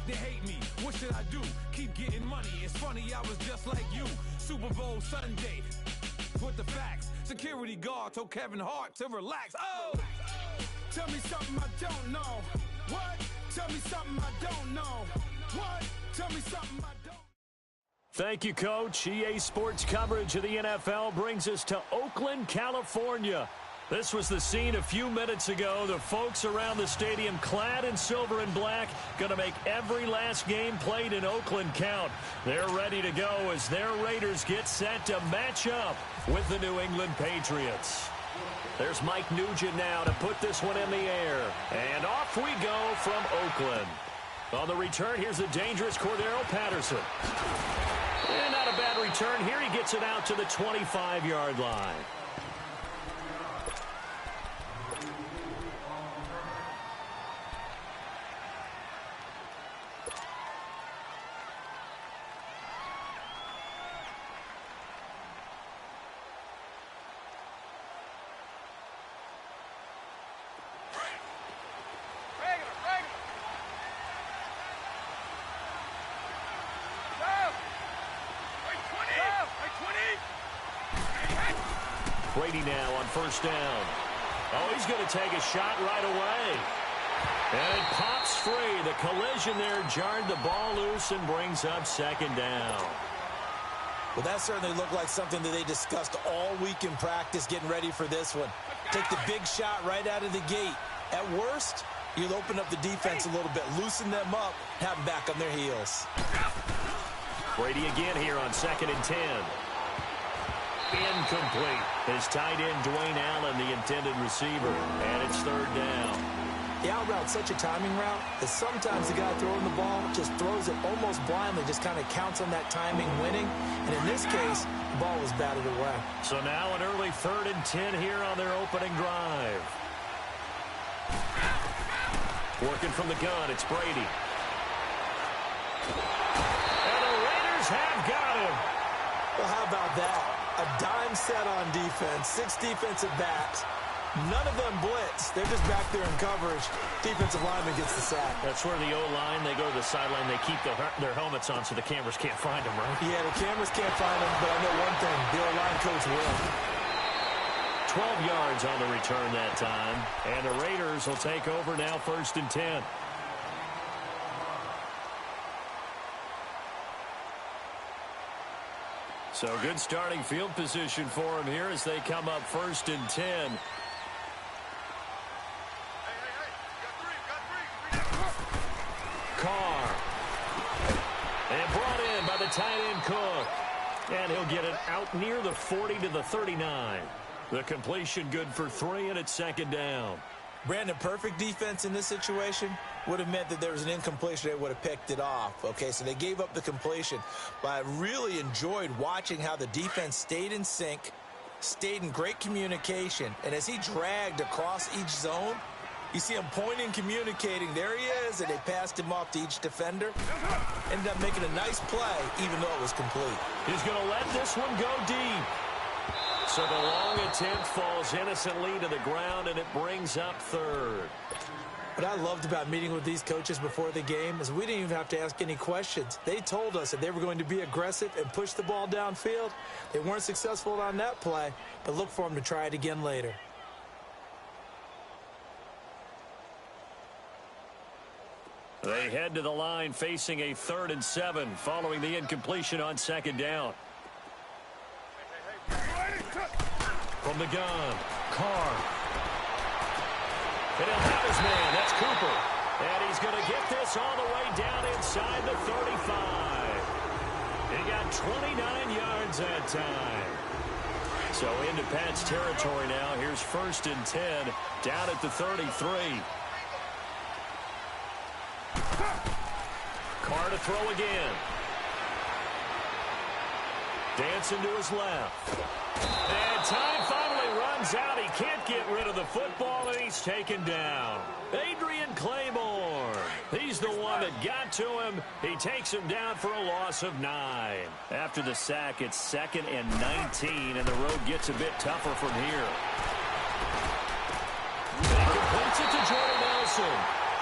they hate me. What should I do? Keep getting money. It's funny, I was just like you. Super Bowl Sunday. With the facts. Security guard told Kevin Hart to relax. Oh! Tell me something I don't know. What? Tell me something I don't know. What? Tell me something I don't. Thank you, Coach. EA Sports coverage of the NFL brings us to Oakland, California. This was the scene a few minutes ago. The folks around the stadium clad in silver and black going to make every last game played in Oakland count. They're ready to go as their Raiders get set to match up with the New England Patriots. There's Mike Nugent now to put this one in the air. And off we go from Oakland. On the return, here's the dangerous Cordero Patterson. And not a bad return here. He gets it out to the 25-yard line. Brady now on first down. Oh, he's going to take a shot right away. And it pops free. The collision there jarred the ball loose and brings up second down. Well, that certainly looked like something that they discussed all week in practice getting ready for this one. Take the big shot right out of the gate. At worst, you'll open up the defense a little bit, loosen them up, have them back on their heels. Brady again here on 2nd and 10. Incomplete. His tight end, Dwayne Allen, the intended receiver. And it's third down. The out route's such a timing route that sometimes the guy throwing the ball just throws it almost blindly, just kind of counts on that timing winning. And in this case, the ball was batted away. So now an early 3rd and 10 here on their opening drive. Working from the gun, it's Brady. And the Raiders have got him. Well, how about that? A dime set on defense, 6 defensive backs. None of them blitz. They're just back there in coverage. Defensive lineman gets the sack. That's where the O-line, they go to the sideline, they keep their helmets on so the cameras can't find them, right? Yeah, the cameras can't find them, but I know one thing. The O-line coach will. 12 yards on the return that time. And the Raiders will take over now 1st and 10. So good starting field position for him here as they come up 1st and 10. Carr. And brought in by the tight end Cook. And he'll get it out near the 40 to the 39. The completion good for 3, and it's 2nd down. Brandon, perfect defense in this situation would have meant that there was an incompletion. They would have picked it off. Okay, so they gave up the completion. But I really enjoyed watching how the defense stayed in sync, stayed in great communication. And as he dragged across each zone, you see him pointing, communicating. There he is, and they passed him off to each defender. Ended up making a nice play, even though it was complete. He's going to let this one go deep. So the long attempt falls innocently to the ground, and it brings up 3rd. What I loved about meeting with these coaches before the game is we didn't even have to ask any questions. They told us that they were going to be aggressive and push the ball downfield. They weren't successful on that play, but look for them to try it again later. They head to the line facing a 3rd and 7 following the incompletion on 2nd down. From the gun, Carr. And he'll have his man. That's Cooper. And he's going to get this all the way down inside the 35. He got 29 yards that time. So into Pat's territory now. Here's 1st and 10 down at the 33. Carr to throw again. Dancing to his left. And time finally runs out. He can't get rid of the football, and he's taken down. Adrian Claymore. He's the one that got to him. He takes him down for a loss of 9. After the sack, it's 2nd and 19, and the road gets a bit tougher from here. He completes it to Jordan Nelson.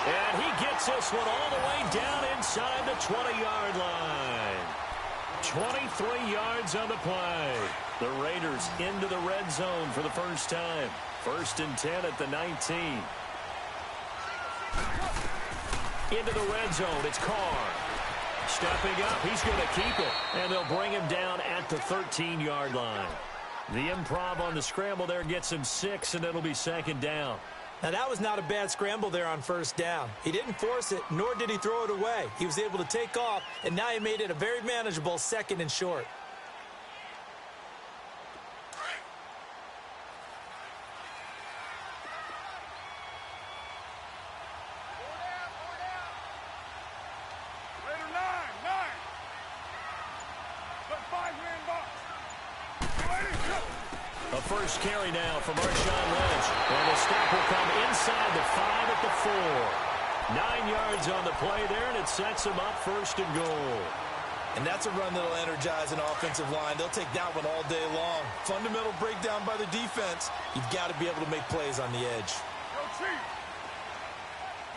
And he gets this one all the way down inside the 20-yard line. 23 yards on the play. The Raiders into the red zone for the first time. 1st and 10 at the 19. Into the red zone, it's Carr. Stepping up, he's going to keep it. And they'll bring him down at the 13-yard line. The improv on the scramble there gets him 6, and it'll be 2nd down. Now, that was not a bad scramble there on 1st down. He didn't force it, nor did he throw it away. He was able to take off, and now he made it a very manageable 2nd and short. A first carry now for Marshawn Lynch. And the stop will come inside the 5 at the 4. 9 yards on the play there, and it sets him up 1st and goal. And that's a run that'll energize an offensive line. They'll take that one all day long. Fundamental breakdown by the defense. You've got to be able to make plays on the edge. Yo, Chief.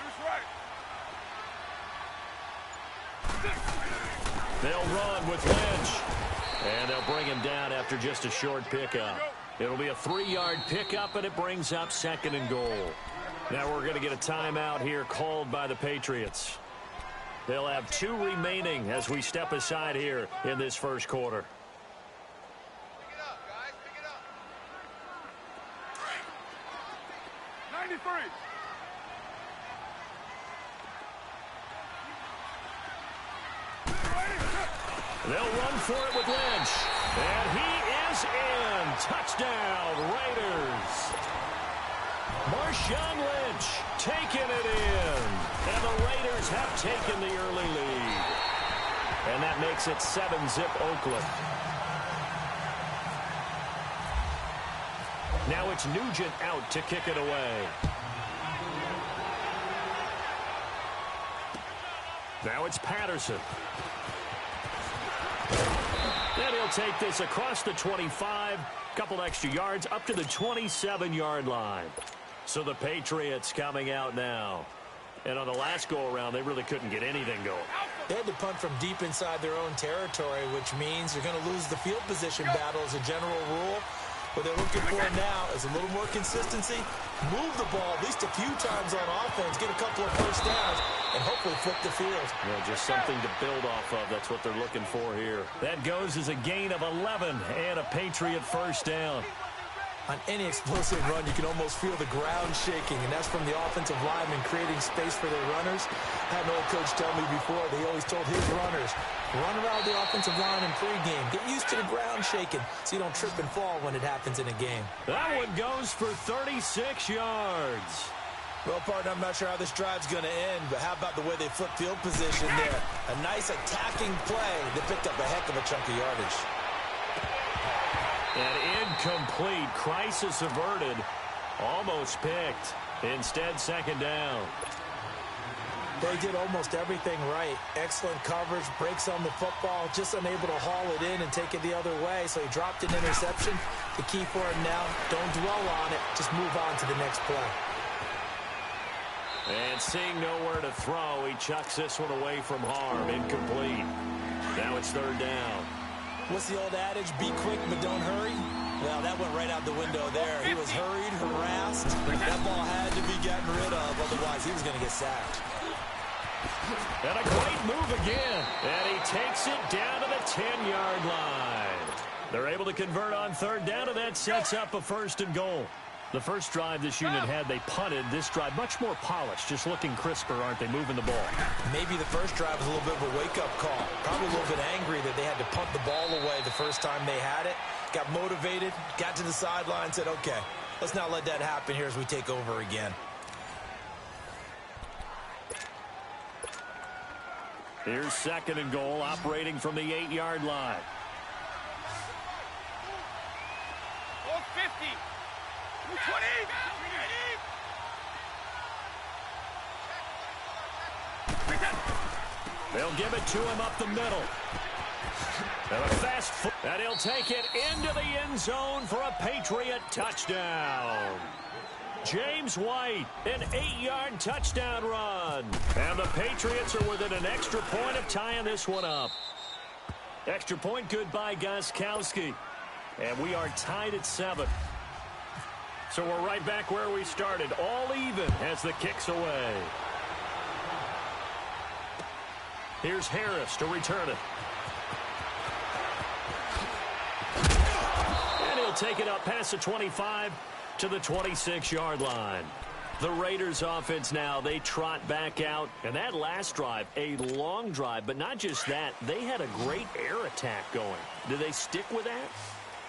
Deuce right. They'll run with Lynch. And they'll bring him down after just a short pickup. It'll be a 3-yard pickup, and it brings up 2nd and goal. Now we're going to get a timeout here called by the Patriots. They'll have 2 remaining as we step aside here in this first quarter. Pick it up, guys. Pick it up. 93. They'll run for it with Lynch. And he is in. Touchdown, Raiders. Marshawn Lynch taking it in. And the Raiders have taken the early lead. And that makes it 7-zip Oakland. Now it's Nugent out to kick it away. Now it's Patterson. And he'll take this across the 25, couple extra yards, up to the 27-yard line. So the Patriots coming out now. And on the last go-around, they really couldn't get anything going. They had to punt from deep inside their own territory, which means they're going to lose the field position battle as a general rule. What they're looking for now is a little more consistency, move the ball at least a few times on offense, get a couple of first downs, and hopefully flip the field. Yeah, just something to build off of. That's what they're looking for here. That goes as a gain of 11 and a Patriot first down. On any explosive run, you can almost feel the ground shaking, and that's from the offensive linemen creating space for their runners. I had an old coach tell me before, they always told his runners, run around the offensive line in pregame. Get used to the ground shaking so you don't trip and fall when it happens in a game. That one goes for 36 yards. Well, partner, I'm not sure how this drive's going to end, but how about the way they flip field position there? A nice attacking play. They picked up a heck of a chunk of yardage. An incomplete, crisis averted, almost picked. Instead, 2nd down. They did almost everything right. Excellent coverage, breaks on the football, just unable to haul it in and take it the other way, so he dropped an interception. The key for him now, don't dwell on it, just move on to the next play. And seeing nowhere to throw, he chucks this one away from harm, incomplete. Now it's 3rd down. What's the old adage? Be quick, but don't hurry? Well, that went right out the window there. He was hurried, harassed. That ball had to be gotten rid of, otherwise he was going to get sacked. And a great move again. And he takes it down to the 10-yard line. They're able to convert on 3rd down, and that sets up a 1st and goal. The first drive this unit had, they punted. This drive, much more polished, just looking crisper, aren't they, moving the ball? Maybe the first drive was a little bit of a wake-up call. Probably a little bit angry that they had to punt the ball away the first time they had it. Got motivated, got to the sideline, said, okay, let's not let that happen here as we take over again. Here's 2nd and goal, operating from the 8-yard line. 450. 20. They'll give it to him up the middle. And a fast foot. And he'll take it into the end zone for a Patriot touchdown. James White, an 8-yard touchdown run. And the Patriots are within an extra point of tying this one up. Extra point good by Gostkowski. And we are tied at 7. So we're right back where we started, all even as the kick's away. Here's Harris to return it. And he'll take it up past the 25 to the 26-yard line. The Raiders offense now, they trot back out. And that last drive, a long drive, but not just that. They had a great air attack going. Do they stick with that?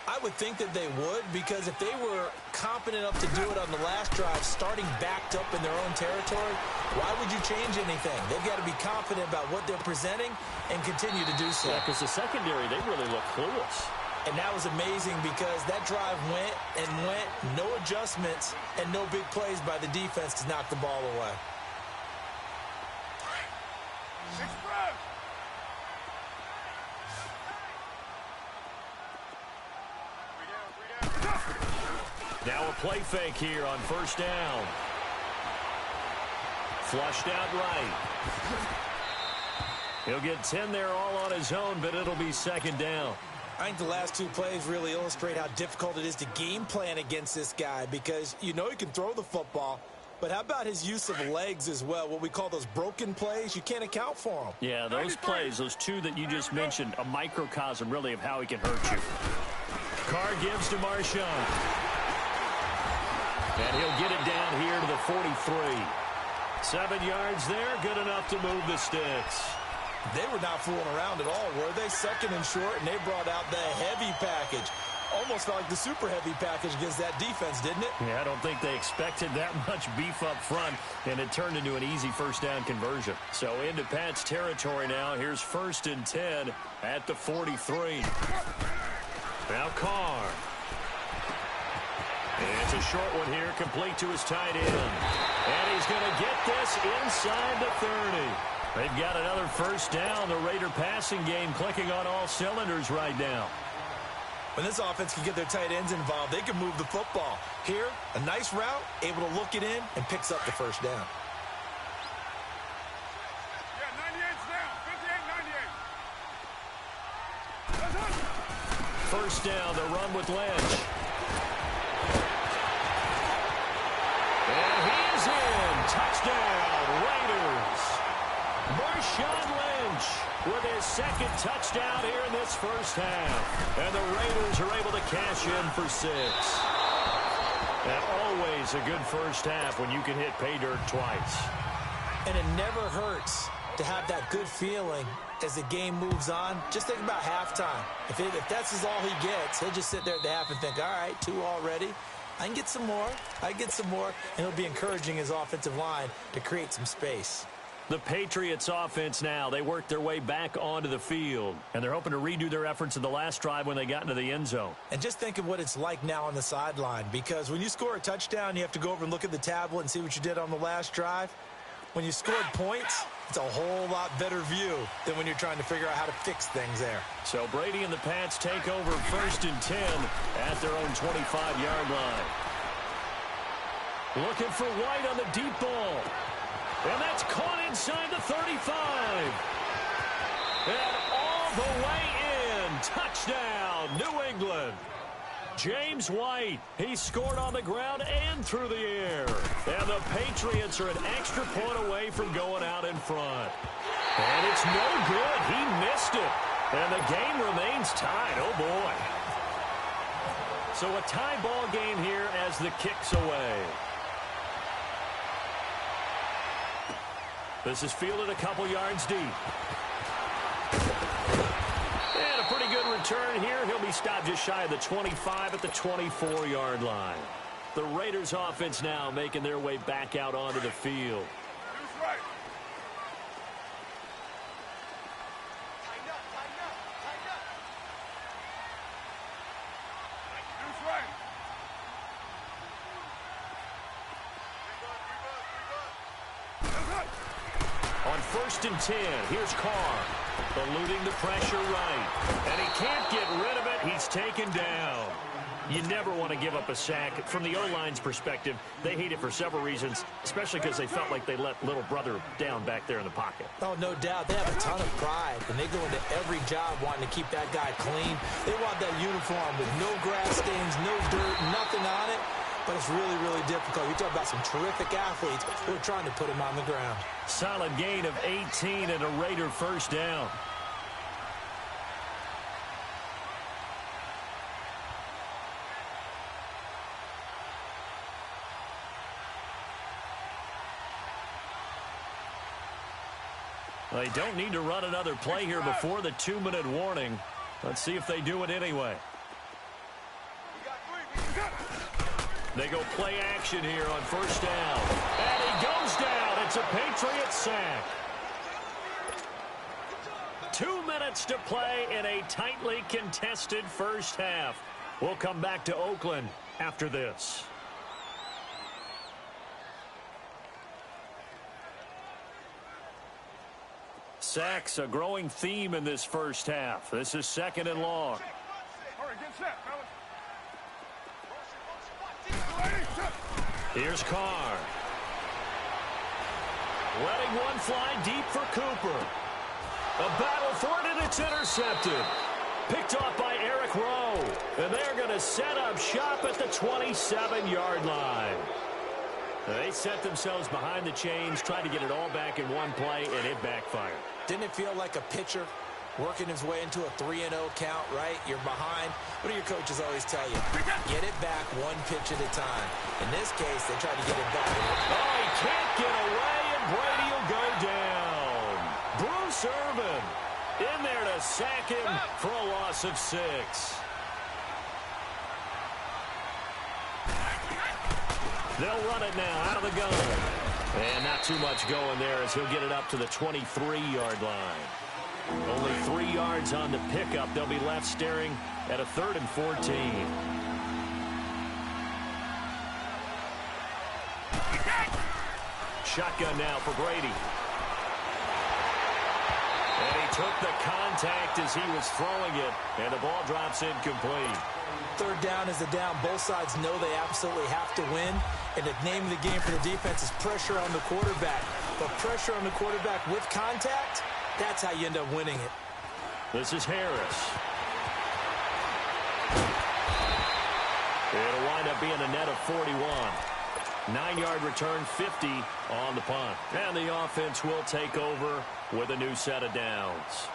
I would think that they would, because if they were competent enough to do it on the last drive, starting backed up in their own territory, why would you change anything? They've got to be confident about what they're presenting and continue to do so. Yeah, because the secondary, they really look clueless. And that was amazing because that drive went and went, no adjustments, and no big plays by the defense to knock the ball away. Now a play fake here on first down. Flushed out right. He'll get 10 there all on his own, but it'll be second down. I think the last two plays really illustrate how difficult it is to game plan against this guy, because you know he can throw the football, but how about his use of legs as well? What we call those broken plays, you can't account for them. Yeah, those plays, those two that you just mentioned, a microcosm really of how he can hurt you. Carr gives to Marshawn. And he'll get it down here to the 43. 7 yards there, good enough to move the sticks. They were not fooling around at all, were they? Second and short, and they brought out the heavy package. Almost felt like the super heavy package against that defense, didn't it? Yeah, I don't think they expected that much beef up front, and it turned into an easy first down conversion. So into Pat's territory now. Here's 1st and 10 at the 43. Now Carr. And it's a short one here, complete to his tight end. And he's going to get this inside the 30. They've got another first down. The Raider passing game clicking on all cylinders right now. When this offense can get their tight ends involved, they can move the football. Here, a nice route, able to look it in, and picks up the first down. Yeah, 98's down. 58, 98. First down, the run with Lynch. And he is in. Touchdown, Raiders. Marshawn Lynch with his second touchdown here in this first half. And the Raiders are able to cash in for 6. And always a good first half when you can hit pay dirt twice. And it never hurts to have that good feeling as the game moves on. Just think about halftime. If that's all he gets, he'll just sit there at the half and think, all right, 2 already. I can get some more. And he'll be encouraging his offensive line to create some space. The Patriots offense now, they worked their way back onto the field. And they're hoping to redo their efforts in the last drive when they got into the end zone. And just think of what it's like now on the sideline. Because when you score a touchdown, you have to go over and look at the tablet and see what you did on the last drive. When you scored points, it's a whole lot better view than when you're trying to figure out how to fix things there. So Brady and the Pats take over 1st and 10 at their own 25-yard line. Looking for White on the deep ball. And that's caught inside the 35. And all the way in. Touchdown, New England. James White, he scored on the ground and through the air. And the Patriots are an extra point away from going out in front. And it's no good. He missed it. And the game remains tied. Oh, boy. So a tie ball game here as the kick's away. This is fielded a couple yards deep. And a pretty good return here. He'll be stopped just shy of the 25 at the 24-yard line. The Raiders offense now making their way back out onto the field. Who's right? Tighten up. Who's right? On 1st and 10, here's Carr, eluding the pressure right. And he can't get rid of it. He's taken down. You never want to give up a sack. From the O-line's perspective, they hate it for several reasons, especially because they felt like they let little brother down back there in the pocket. Oh, no doubt. They have a ton of pride, and they go into every job wanting to keep that guy clean. They want that uniform with no grass stains, no dirt, nothing on it. But it's really, really difficult. You talk about some terrific athletes who are trying to put him on the ground. Solid gain of 18 and a Raider first down. They don't need to run another play here before the 2-minute warning. Let's see if they do it anyway. They go play action here on first down. And he goes down. It's a Patriot sack. 2 minutes to play in a tightly contested first half. We'll come back to Oakland after this. Sacks, a growing theme in this first half. This is 2nd and long. All right, get set, fellas. Here's Carr. Letting one fly deep for Cooper. A battle for it, and it's intercepted. Picked off by Eric Rowe. And they're going to set up shop at the 27-yard line. They set themselves behind the chains, trying to get it all back in one play, and it backfired. Didn't it feel like a pitcher working his way into a 3-0 count, right? You're behind. What do your coaches always tell you? Get it back one pitch at a time. In this case, they tried to get it back. Oh, he can't get away, and Brady will go down. Bruce Irvin in there to sack him for a loss of 6. They'll run it now out of the gun. And not too much going there as he'll get it up to the 23-yard line. Only 3 yards on the pickup. They'll be left staring at a 3rd and 14. Shotgun now for Brady. And he took the contact as he was throwing it, and the ball drops incomplete. 3rd down is the down. Both sides know they absolutely have to win. And the name of the game for the defense is pressure on the quarterback. But pressure on the quarterback with contact, that's how you end up winning it. This is Harris. It'll wind up being a net of 41. 9-yard return, 50 on the punt. And the offense will take over with a new set of downs.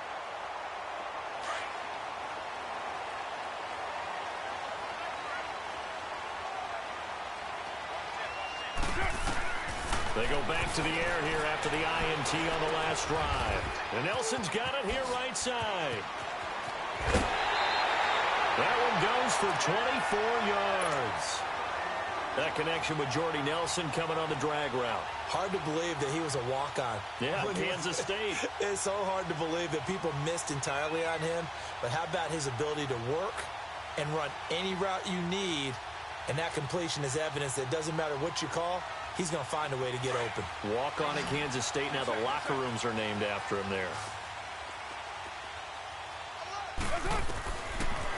They go back to the air here after the INT on the last drive. And Nelson's got it here right side. That one goes for 24 yards. That connection with Jordy Nelson coming on the drag route. Hard to believe that he was a walk-on. Yeah, Kansas State. It's so hard to believe that people missed entirely on him. But how about his ability to work and run any route you need? And that completion is evidence that it doesn't matter what you call, he's going to find a way to get open. Walk on at Kansas State. Now the locker rooms are named after him there.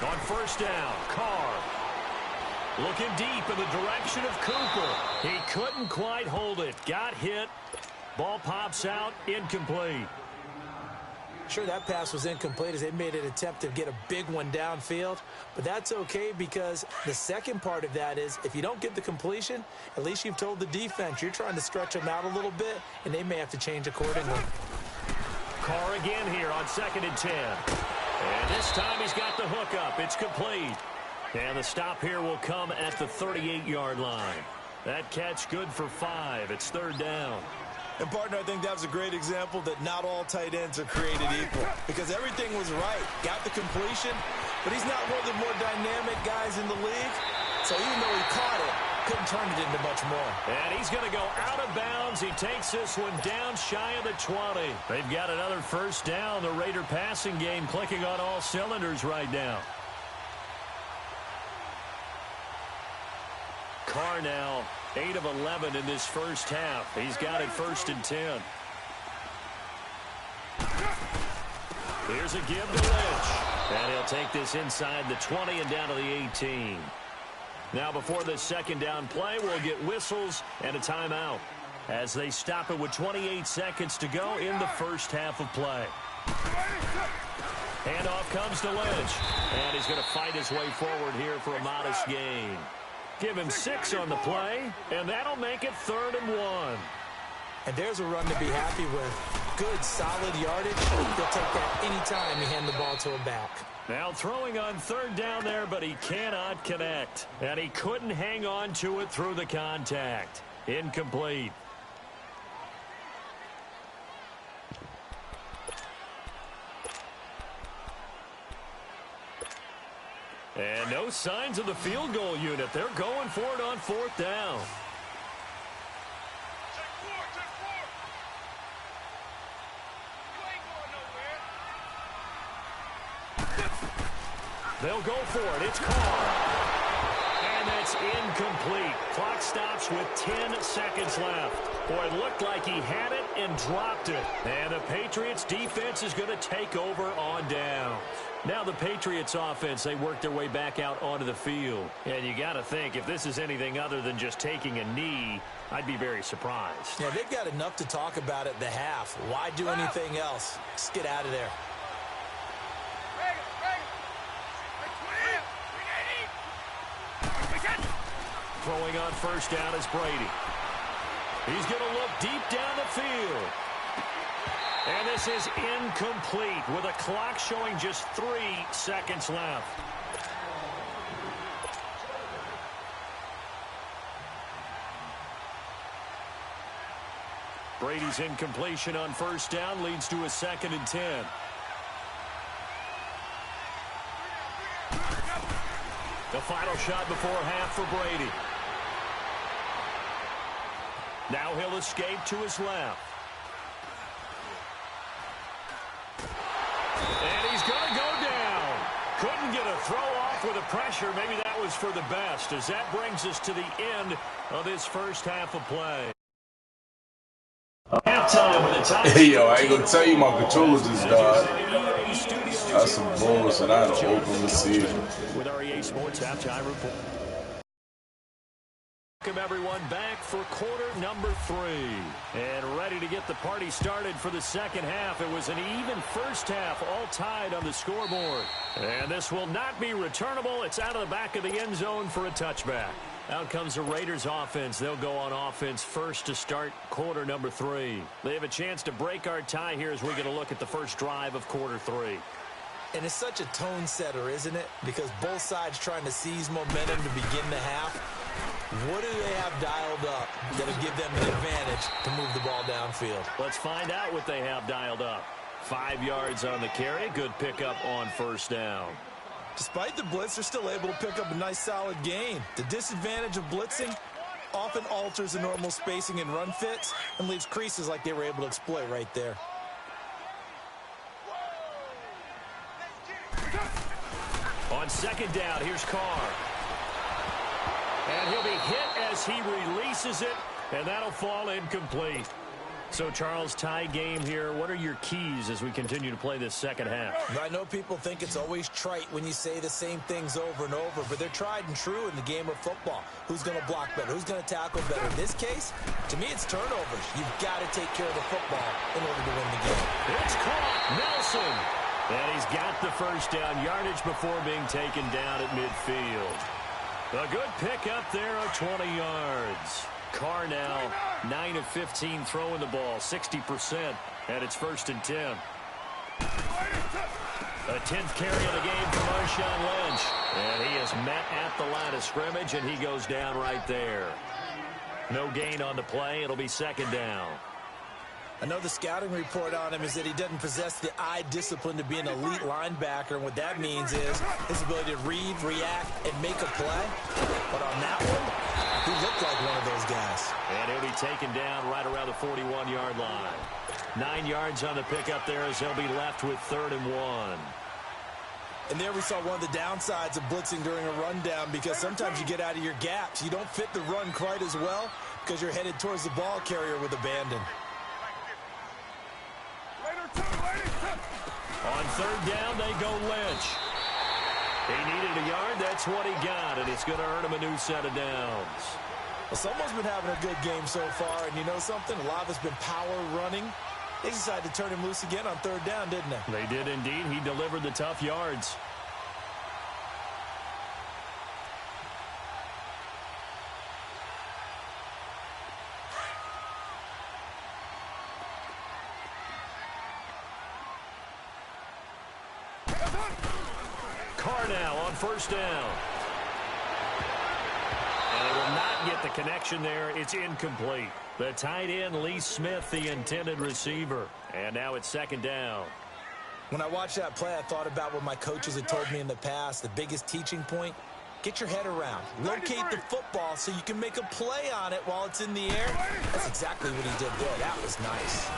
On first down, Carr. Looking deep in the direction of Cooper. He couldn't quite hold it. Got hit. Ball pops out. Incomplete. Sure, that pass was incomplete as they made an attempt to get a big one downfield. But that's okay because the second part of that is if you don't get the completion, at least you've told the defense you're trying to stretch them out a little bit, and they may have to change accordingly. Carr again here on 2nd and 10. And this time he's got the hook up. It's complete. And the stop here will come at the 38-yard line. That catch good for 5. It's 3rd down. And, partner, I think that was a great example that not all tight ends are created equal because everything was right. Got the completion, but he's not one of the more dynamic guys in the league. So even though he caught it, couldn't turn it into much more. And he's going to go out of bounds. He takes this one down shy of the 20. They've got another first down. The Raider passing game clicking on all cylinders right now. Carr now 8 of 11 in this first half. He's got it 1st and 10. Here's a give to Lynch. And he'll take this inside the 20 and down to the 18. Now before this second down play, we'll get whistles and a timeout as they stop it with 28 seconds to go in the first half of play. Handoff comes to Lynch, and he's going to fight his way forward here for a modest gain. Give him 6 on the play, and that'll make it 3rd and 1. And there's a run to be happy with. Good, solid yardage. He'll take that anytime you hand the ball to him back. Now throwing on 3rd down there, but he cannot connect. And he couldn't hang on to it through the contact. Incomplete. And no signs of the field goal unit. They're going for it on 4th down. They'll go for it. It's Carr. And it's incomplete. Clock stops with 10 seconds left. Boy, it looked like he had it and dropped it. And the Patriots defense is going to take over on down. Now the Patriots offense, they work their way back out onto the field. And you got to think, if this is anything other than just taking a knee, I'd be very surprised. Yeah, they've got enough to talk about at the half. Why do anything else? Just get out of there. Throwing on 1st down is Brady. He's going to look deep down the field. And this is incomplete with a clock showing just 3 seconds left. Brady's incompletion on 1st down leads to a 2nd and 10. The final shot before half for Brady. Now he'll escape to his left. And he's going to go down. Couldn't get a throw off with the pressure. Maybe that was for the best, as that brings us to the end of this first half of play. Halftime with a time. Hey, yo, I ain't gonna tell you my controller just died. That's some bullshit. I had to open the season. With our EA Sports Halftime Report. Welcome everyone back for quarter number 3. And ready to get the party started for the second half. It was an even first half, all tied on the scoreboard. And this will not be returnable. It's out of the back of the end zone for a touchback. Out comes the Raiders offense. They'll go on offense first to start quarter number 3. They have a chance to break our tie here as we're going to look at the first drive of quarter 3. And it's such a tone setter, isn't it? Because both sides trying to seize momentum to begin the half. What do they have dialed up that'll give them an advantage to move the ball downfield? Let's find out what they have dialed up. 5 yards on the carry. Good pickup on 1st down. Despite the blitz, they're still able to pick up a nice solid gain. The disadvantage of blitzing often alters the normal spacing and run fits and leaves creases like they were able to exploit right there. On 2nd down, here's Carr. And he'll be hit as he releases it, and that'll fall incomplete. So, Charles, tie game here. What are your keys as we continue to play this second half? I know people think it's always trite when you say the same things over and over, but they're tried and true in the game of football. Who's going to block better? Who's going to tackle better? In this case, to me, it's turnovers. You've got to take care of the football in order to win the game. It's caught. Nelson. And he's got the 1st down yardage before being taken down at midfield. A good pickup there of 20 yards. Carr now 9 of 15 throwing the ball, 60%, and it's 1st and 10. A 10th carry of the game for Marshawn Lynch. And he is met at the line of scrimmage, and he goes down right there. No gain on the play. It'll be 2nd down. I know the scouting report on him is that he doesn't possess the eye discipline to be an elite linebacker, and what that means is his ability to read, react, and make a play. But on that one, he looked like one of those guys. And he'll be taken down right around the 41-yard line. 9 yards on the pickup there as he'll be left with 3rd and 1. And there we saw one of the downsides of blitzing during a rundown, because sometimes you get out of your gaps. You don't fit the run quite as well because you're headed towards the ball carrier with abandon. On 3rd down, they go Lynch. He needed a yard. That's what he got, and it's going to earn him a new set of downs. Well, someone's been having a good game so far, and you know something? A lot of it's been power running. They decided to turn him loose again on third down, didn't they? They did indeed. He delivered the tough yards. Carr now on first down. And they will not get the connection there. It's incomplete. The tight end, Lee Smith, the intended receiver. And now it's second down. When I watched that play, I thought about what my coaches had told me in the past. The biggest teaching point, get your head around. Locate the football so you can make a play on it while it's in the air. That's exactly what he did there. That was nice.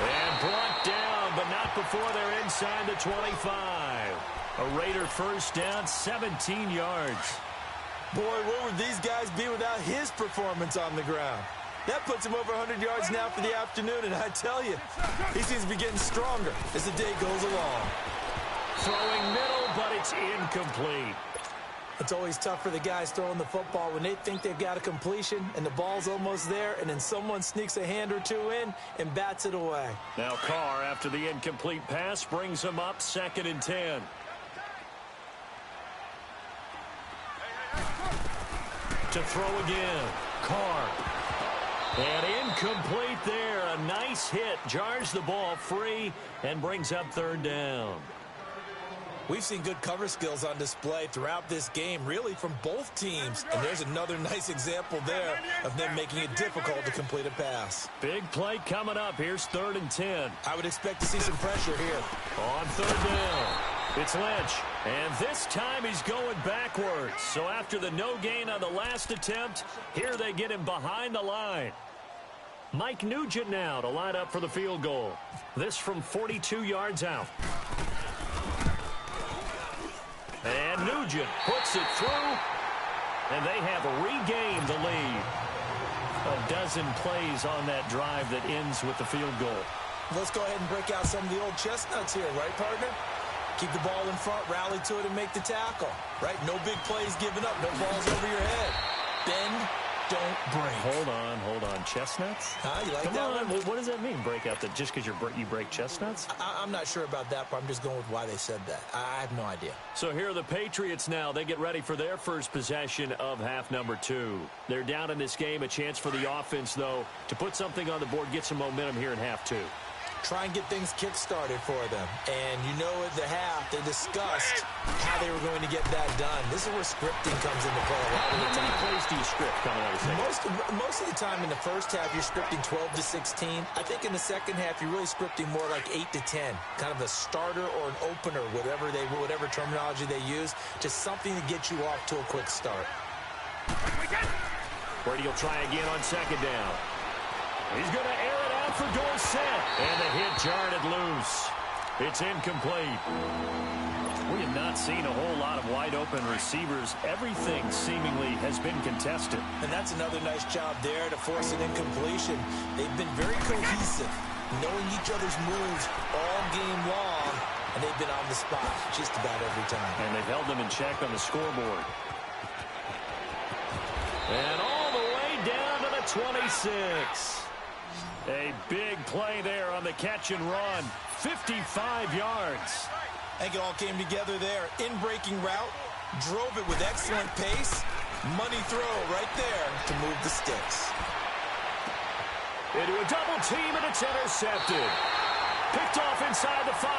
And brought down, but not before they're inside the 25. A Raider first down, 17 yards. Boy, where would these guys be without his performance on the ground? That puts him over 100 yards now for the afternoon, and I tell you, he seems to be getting stronger as the day goes along. Throwing middle, but it's incomplete. It's always tough for the guys throwing the football when they think they've got a completion and the ball's almost there, and then someone sneaks a hand or two in and bats it away. Now Carr, after the incomplete pass, brings him up 2nd and 10. To throw again. Carr. And incomplete there. A nice hit. Jars the ball free and brings up third down. We've seen good cover skills on display throughout this game, really from both teams. And there's another nice example there of them making it difficult to complete a pass. Big play coming up. Here's 3rd and 10. I would expect to see some pressure here. On 3rd down. It's Lynch, and this time he's going backwards. So after the no gain on the last attempt, here they get him behind the line. Mike Nugent now to line up for the field goal. This from 42 yards out. And Nugent puts it through, and they have regained the lead. A dozen plays on that drive that ends with the field goal. Let's go ahead and break out some of the old chestnuts here, right, partner? Keep the ball in front, rally to it, and make the tackle, right? No big plays given up, no balls over your head. Bend, don't break. Hold on. Chestnuts? You like Come that on. one? What does that mean, break out? Just because you break chestnuts? I'm not sure about that, but I'm just going with why they said that. I have no idea. So here are the Patriots now. They get ready for their first possession of half number 2. They're down in this game. A chance for the offense, though, to put something on the board, get some momentum here in half 2. Try and get things kick-started for them. And you know at the half, they discussed how they were going to get that done. This is where scripting comes into play a lot of the time. How many plays do you script coming out of the second? Most of the time in the first half, you're scripting 12 to 16. I think in the second half, you're really scripting more like 8 to 10. Kind of a starter or an opener, whatever terminology they use. Just something to get you off to a quick start. Brady will try again on 2nd down. He's going to air it out for Dorsett. And the hit jarred it loose. It's incomplete. We have not seen a whole lot of wide-open receivers. Everything seemingly has been contested. And that's another nice job there to force an incompletion. They've been very cohesive, knowing each other's moves all game long, and they've been on the spot just about every time. And they've held them in check on the scoreboard. And all the way down to the 26. A big play there on the catch and run. 55 yards. I think it all came together there. In-breaking route, drove it with excellent pace. Money throw right there to move the sticks. Into a double team, and it's intercepted. Picked off inside the 5.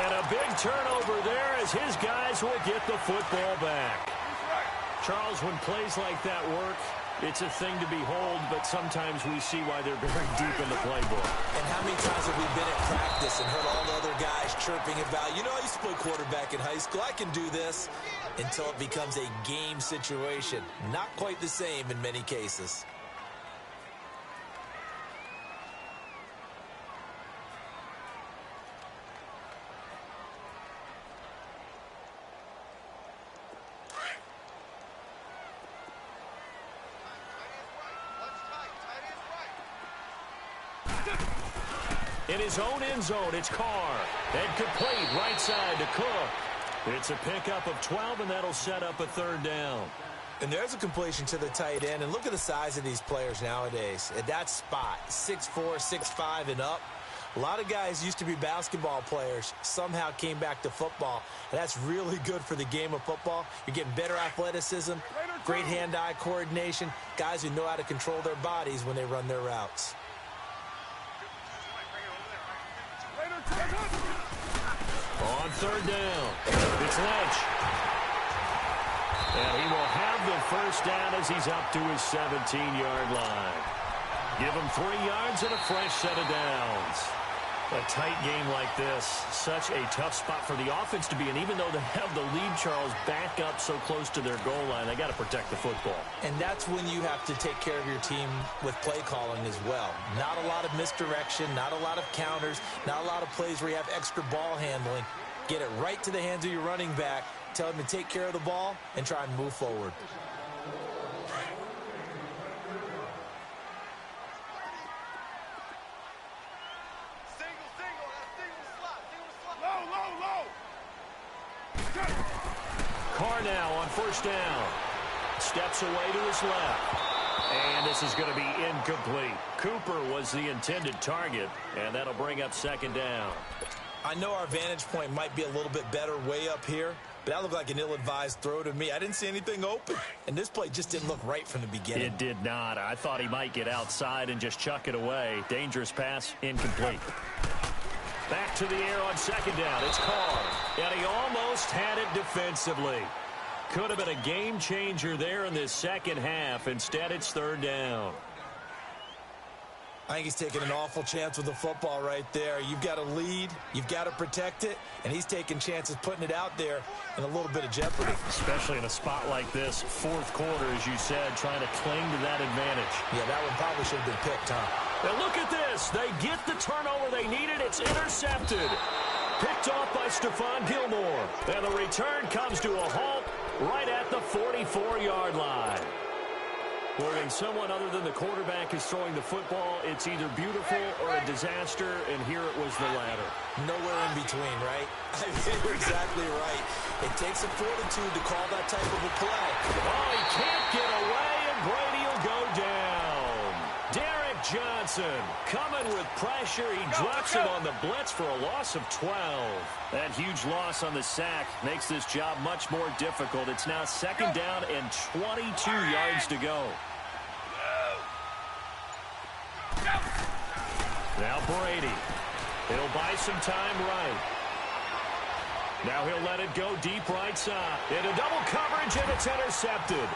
And a big turnover there as his guys will get the football back. Charles, when plays like that work, it's a thing to behold, but sometimes we see why they're very deep in the playbook. And how many times have we been at practice and heard all the other guys chirping about, you know, I used to play quarterback in high school, I can do this, until it becomes a game situation. Not quite the same in many cases. In his own end zone, it's Carr. And complete right side to Cook. It's a pickup of 12, and that'll set up a third down. And there's a completion to the tight end. And look at the size of these players nowadays. At that spot, 6'4", 6'5", and up. A lot of guys used to be basketball players, somehow came back to football. And that's really good for the game of football. You're getting better athleticism, great hand-eye coordination, guys who know how to control their bodies when they run their routes. On third down, it's Lynch. And he will have the first down as he's up to his 17-yard line. Give him 3 yards and a fresh set of downs. A tight game like this, such a tough spot for the offense to be in. Even though they have the lead, Charles, back up so close to their goal line, they got to protect the football. And that's when you have to take care of your team with play calling as well. Not a lot of misdirection, not a lot of counters, not a lot of plays where you have extra ball handling. Get it right to the hands of your running back, tell him to take care of the ball, and try and move forward. Carr now on first down. Steps away to his left. And this is going to be incomplete. Cooper was the intended target, and that'll bring up second down. I know our vantage point might be a little bit better way up here, but that looked like an ill-advised throw to me. I didn't see anything open, and this play just didn't look right from the beginning. It did not. I thought he might get outside and just chuck it away. Dangerous pass, incomplete. Back to the air on second down. It's Carr. And he almost had it defensively. Could have been a game changer there in this second half. Instead, it's third down. I think he's taking an awful chance with the football right there. You've got to lead, you've got to protect it, and he's taking chances putting it out there in a little bit of jeopardy. Especially in a spot like this, fourth quarter, as you said, trying to cling to that advantage. Yeah, that one probably should have been picked, huh? And look at this. They get the turnover they needed. It's intercepted. Picked off by Stephon Gilmore. And the return comes to a halt right at the 44-yard line. When someone other than the quarterback is throwing the football, it's either beautiful or a disaster, and here it was the latter. Nowhere in between, right? I mean, you're exactly right. It takes a fortitude to call that type of a play. Oh, he can't get away, and Brady will go down. Derek Johnson coming with pressure. He drops him on the blitz for a loss of 12. That huge loss on the sack makes this job much more difficult. It's now second down and 22 yards to go. Now Brady. He'll buy some time right. Now he'll let it go deep right side. Into double coverage, and it's intercepted.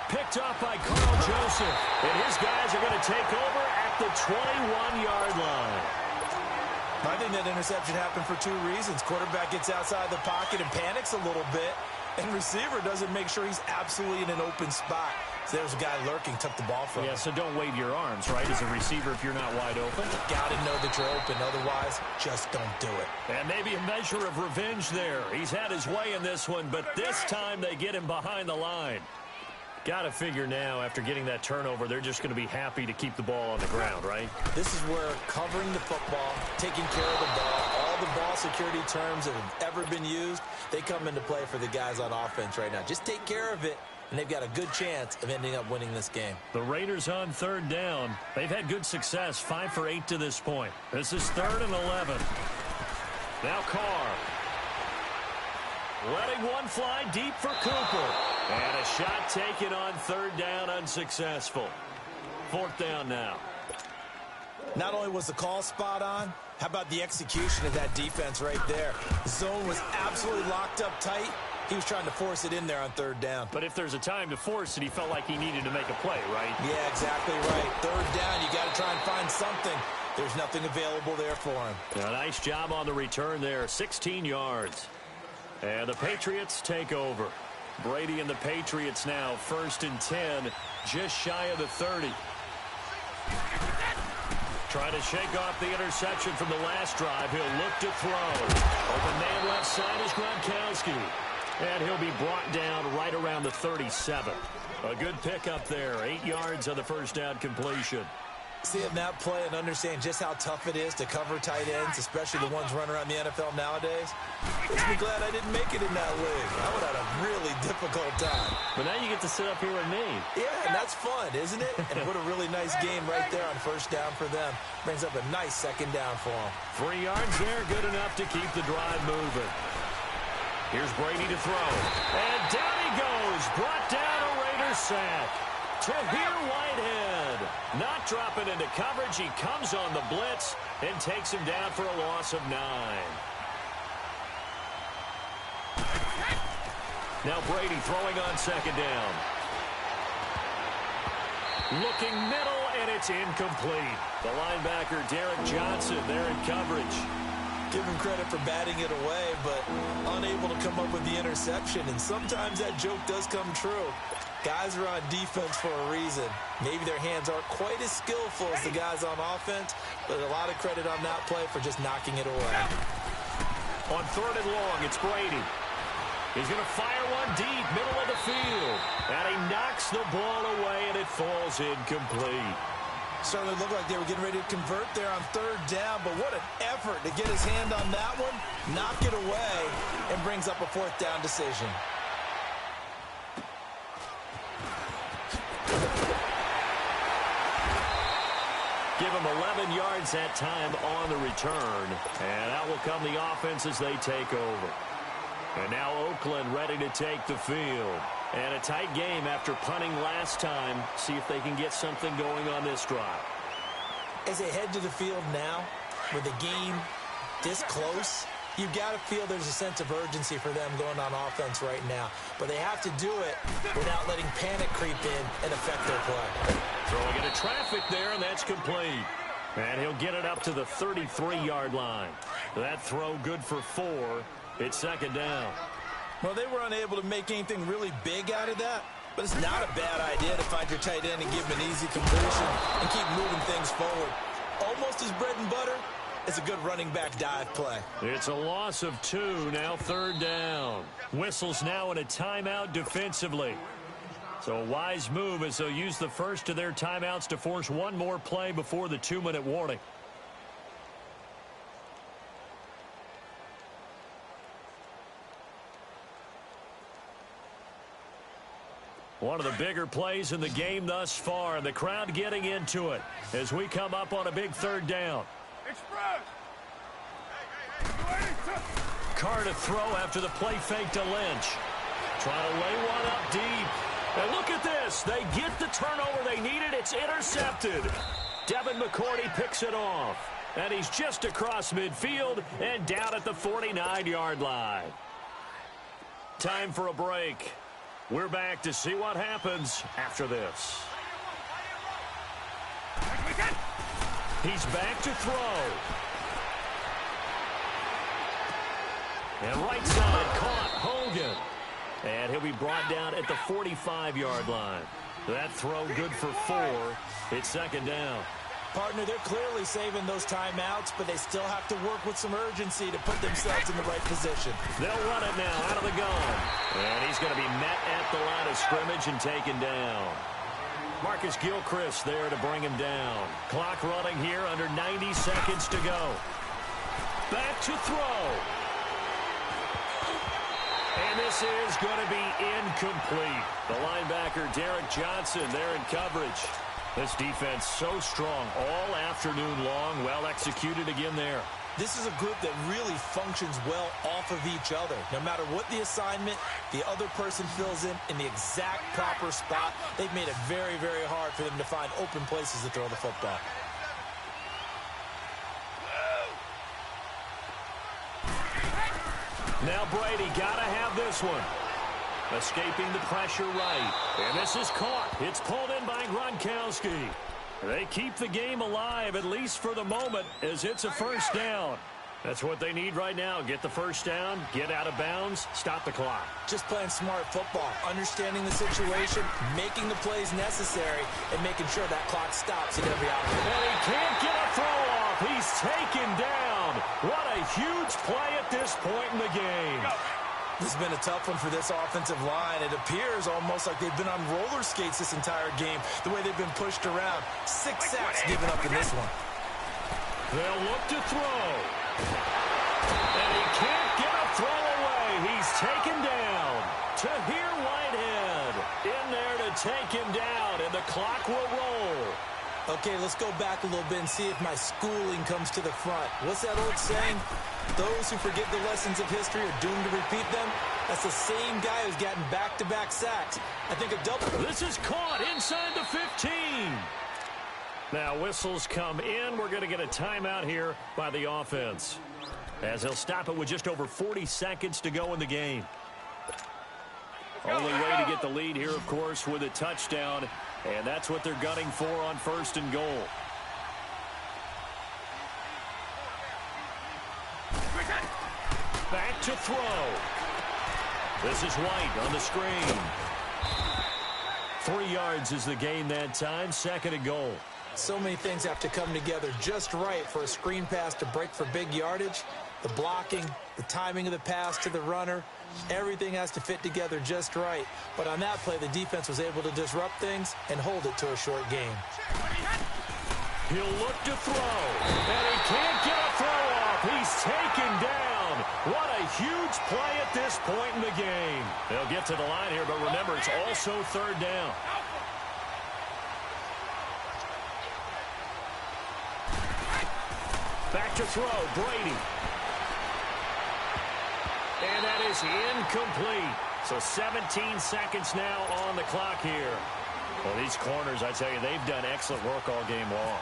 Picked off by Carl Joseph. And his guys are going to take over at the 21-yard line. I think that interception happened for 2 reasons. Quarterback gets outside the pocket and panics a little bit, and receiver doesn't make sure he's absolutely in an open spot. So there's a guy lurking, took the ball from him. Yeah, so don't wave your arms, right, as a receiver if you're not wide open. Got to know that you're open. Otherwise, just don't do it. And maybe a measure of revenge there. He's had his way in this one, but this time they get him behind the line. Got to figure now, after getting that turnover, they're just going to be happy to keep the ball on the ground, right? This is where covering the football, taking care of the ball, all the ball security terms that have ever been used, they come into play for the guys on offense right now. Just take care of it, and they've got a good chance of ending up winning this game. The Raiders on third down. They've had good success, 5 for 8 to this point. This is 3rd and 11. Now Carr. Letting one fly deep for Cooper. And a shot taken on third down, unsuccessful. 4th down now. Not only was the call spot on, how about the execution of that defense right there? The zone was absolutely locked up tight. He was trying to force it in there on 3rd down. But if there's a time to force it, he felt like he needed to make a play, right? Yeah, exactly right. 3rd down, you got to try and find something. There's nothing available there for him. A nice job on the return there, 16 yards. And the Patriots take over. Brady and the Patriots now 1st and 10, just shy of the 30. Trying to shake off the interception from the last drive. He'll look to throw. Open man left side is Gronkowski. And he'll be brought down right around the 37. A good pickup there. 8 yards on the first down completion. Seeing that play and understand just how tough it is to cover tight ends, especially the ones running around the NFL nowadays, makes me glad I didn't make it in that league. I would have had a really difficult time. But now you get to sit up here with me. Yeah, and that's fun, isn't it? And what a really nice game right there on first down for them. Brings up a nice second down for them. 3 yards there, good enough to keep the drive moving. Here's Brady to throw. And down he goes. Brought down a Raiders sack. Tahir Whitehead not dropping into coverage. He comes on the blitz and takes him down for a loss of 9. Now Brady throwing on second down. Looking middle, and it's incomplete. The linebacker, Derek Johnson, there in coverage. Give him credit for batting it away, but unable to come up with the interception. And sometimes that joke does come true. Guys are on defense for a reason. Maybe their hands aren't quite as skillful as the guys on offense, but a lot of credit on that play for just knocking it away. On 3rd and long, it's Brady. He's going to fire one deep, middle of the field. And he knocks the ball away, and it falls incomplete. Certainly looked like they were getting ready to convert there on 3rd down, but what an effort to get his hand on that one, knock it away, and brings up a 4th down decision. Give him 11 yards that time on the return. And out will come the offense as they take over. And now Oakland ready to take the field. And a tight game after punting last time. See if they can get something going on this drive. As they head to the field now, with the game this close, you've got to feel there's a sense of urgency for them going on offense right now. But they have to do it without letting panic creep in and affect their play. Throwing into traffic there, and that's complete. And he'll get it up to the 33-yard line. That throw good for 4. It's second down. Well, they were unable to make anything really big out of that, but it's not a bad idea to find your tight end and give him an easy completion and keep moving things forward. Almost as bread and butter as a good running back dive play. It's a loss of 2, now 3rd down. Whistles now in a timeout defensively. So a wise move as they'll use the first of their timeouts to force one more play before the 2-minute warning. One of the bigger plays in the game thus far, and the crowd getting into it as we come up on a big 3rd down. Carr to throw after the play fake to Lynch. Trying to lay one up deep. And look at this. They get the turnover they needed. It's intercepted. Devin McCourty picks it off. And he's just across midfield and down at the 49-yard line. Time for a break. We're back to see what happens after this. He's back to throw. And right side caught Hogan. And he'll be brought down at the 45-yard line. That throw good for 4. It's second down. Partner, they're clearly saving those timeouts, but they still have to work with some urgency to put themselves in the right position. They'll run it now out of the gun. And he's going to be met at the line of scrimmage and taken down. Marcus Gilchrist there to bring him down. Clock running here under 90 seconds to go. Back to throw. And this is going to be incomplete. The linebacker, Derek Johnson, there in coverage. This defense so strong all afternoon long. Well executed again there. This is a group that really functions well off of each other. No matter what the assignment, the other person fills in the exact proper spot. They've made it very, very hard for them to find open places to throw the football. Now Brady got to have this one. Escaping the pressure right. And this is caught. It's pulled in by Gronkowski. They keep the game alive, at least for the moment, as it's a first down. That's what they need right now. Get the first down, get out of bounds, stop the clock. Just playing smart football, understanding the situation, making the plays necessary, and making sure that clock stops at every opportunity. And he can't get a throw off. He's taken down. What a huge play at this point in the game. This has been a tough one for this offensive line. It appears almost like they've been on roller skates this entire game, the way they've been pushed around. 6 sacks given up in this one. They'll look to throw. And he can't get a throw away. He's taken down. Tahir Whitehead in there to take him down, and the clock will roll. Okay, let's go back a little bit and see if my schooling comes to the front. What's that old saying? Those who forget the lessons of history are doomed to repeat them. That's the same guy who's gotten back-to-back sacks. I think a double... This is caught inside the 15. Now whistles come in. We're going to get a timeout here by the offense, as they'll stop it with just over 40 seconds to go in the game. Only way to get the lead here, of course, with a touchdown, and that's what they're gunning for on 1st and goal. Back to throw. This is White on the screen. 3 yards is the gain that time. 2nd and goal. So many things have to come together just right for a screen pass to break for big yardage. The blocking, the timing of the pass to the runner, everything has to fit together just right. But on that play, the defense was able to disrupt things and hold it to a short game. He'll look to throw, and he can't get a throw off. He's taken down. What a huge play at this point in the game. They'll get to the line here, but remember, it's also 3rd down. Back to throw, Brady. And that is incomplete. So 17 seconds now on the clock here. Well, these corners, I tell you, they've done excellent work all game long.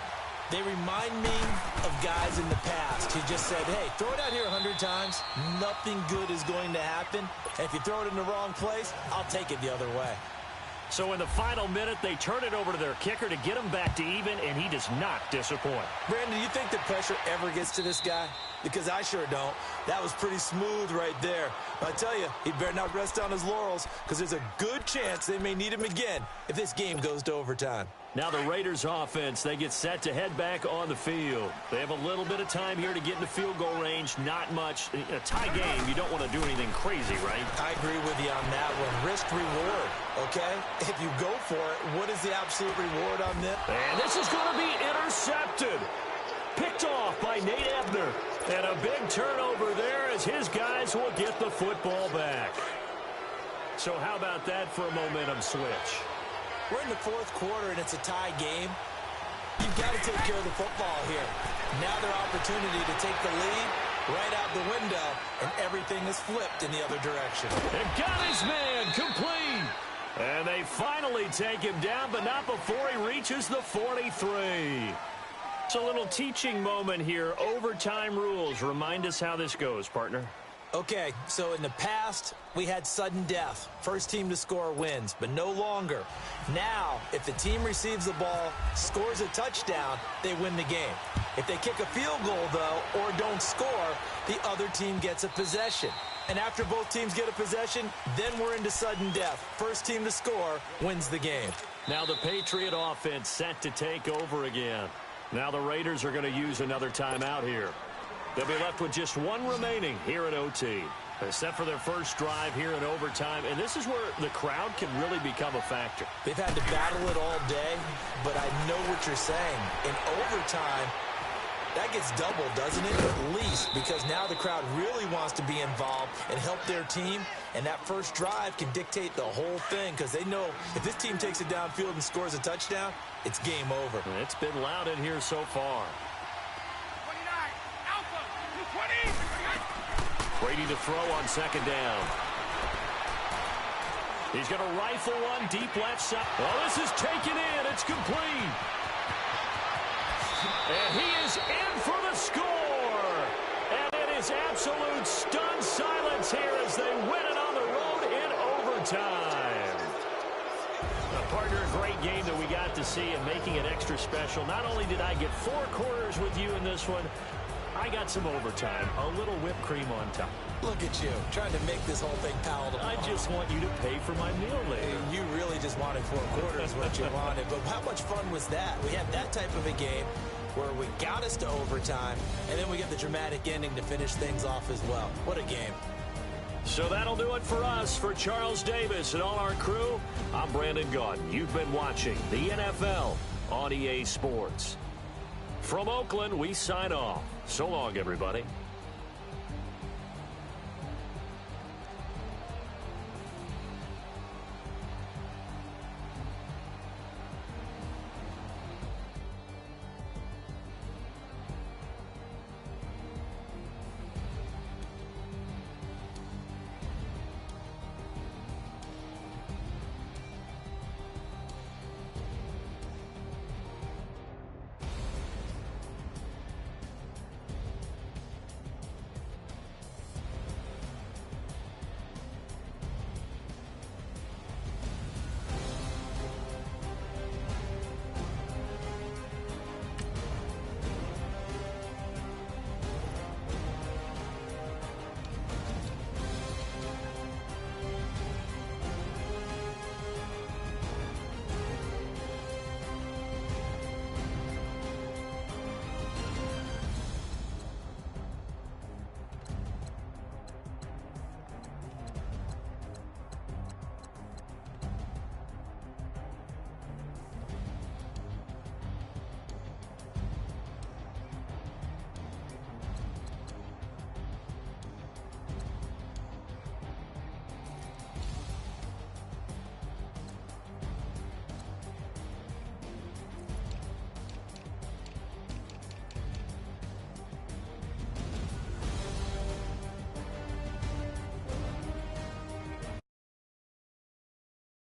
They remind me of guys in the past who just said, hey, throw it out here 100 times. Nothing good is going to happen. And if you throw it in the wrong place, I'll take it the other way. So in the final minute, they turn it over to their kicker to get him back to even, and he does not disappoint. Brandon, do you think the pressure ever gets to this guy? Because I sure don't. That was pretty smooth right there. I tell you, he better not rest on his laurels, because there's a good chance they may need him again if this game goes to overtime. Now the Raiders offense, they get set to head back on the field. They have a little bit of time here to get into field goal range. Not much. In a tie game, you don't want to do anything crazy, right? I agree with you on that one. Risk reward, okay? If you go for it, what is the absolute reward on this? And this is going to be intercepted. Picked off by Nate Ebner. And a big turnover there as his guys will get the football back. So how about that for a momentum switch? We're in the 4th quarter, and it's a tie game. You've got to take care of the football here. Now their opportunity to take the lead right out the window, and everything is flipped in the other direction. And got his man complete. And they finally take him down, but not before he reaches the 43. It's a little teaching moment here. Overtime rules. Remind us how this goes, partner. Okay, so in the past, we had sudden death. First team to score wins, but no longer. Now, if the team receives the ball, scores a touchdown, they win the game. If they kick a field goal, though, or don't score, the other team gets a possession. And after both teams get a possession, then we're into sudden death. First team to score wins the game. Now the Patriot offense set to take over again. Now the Raiders are going to use another timeout here. They'll be left with just 1 remaining here at OT. They're set for their first drive here in overtime, and this is where the crowd can really become a factor. They've had to battle it all day, but I know what you're saying. In overtime, that gets doubled, doesn't it? At least, because now the crowd really wants to be involved and help their team, and that first drive can dictate the whole thing, because they know if this team takes it downfield and scores a touchdown, it's game over. It's been loud in here so far. Brady to throw on 2nd down. He's going to rifle one deep left side. Oh, this is taken in. It's complete. And he is in for the score. And it is absolute stunned silence here as they win it on the road in overtime. Partner, a great game that we got to see, and making it extra special. Not only did I get 4 quarters with you in this one, I got some overtime, a little whipped cream on top. Look at you, trying to make this whole thing palatable. I just want you to pay for my meal later. You really just wanted 4 quarters what you wanted, but how much fun was that? We had that type of a game where we got us to overtime, and then we get the dramatic ending to finish things off as well. What a game. So that'll do it for us. For Charles Davis and all our crew, I'm Brandon Gaudin. You've been watching the NFL on EA Sports. From Oakland, we sign off. So long, everybody.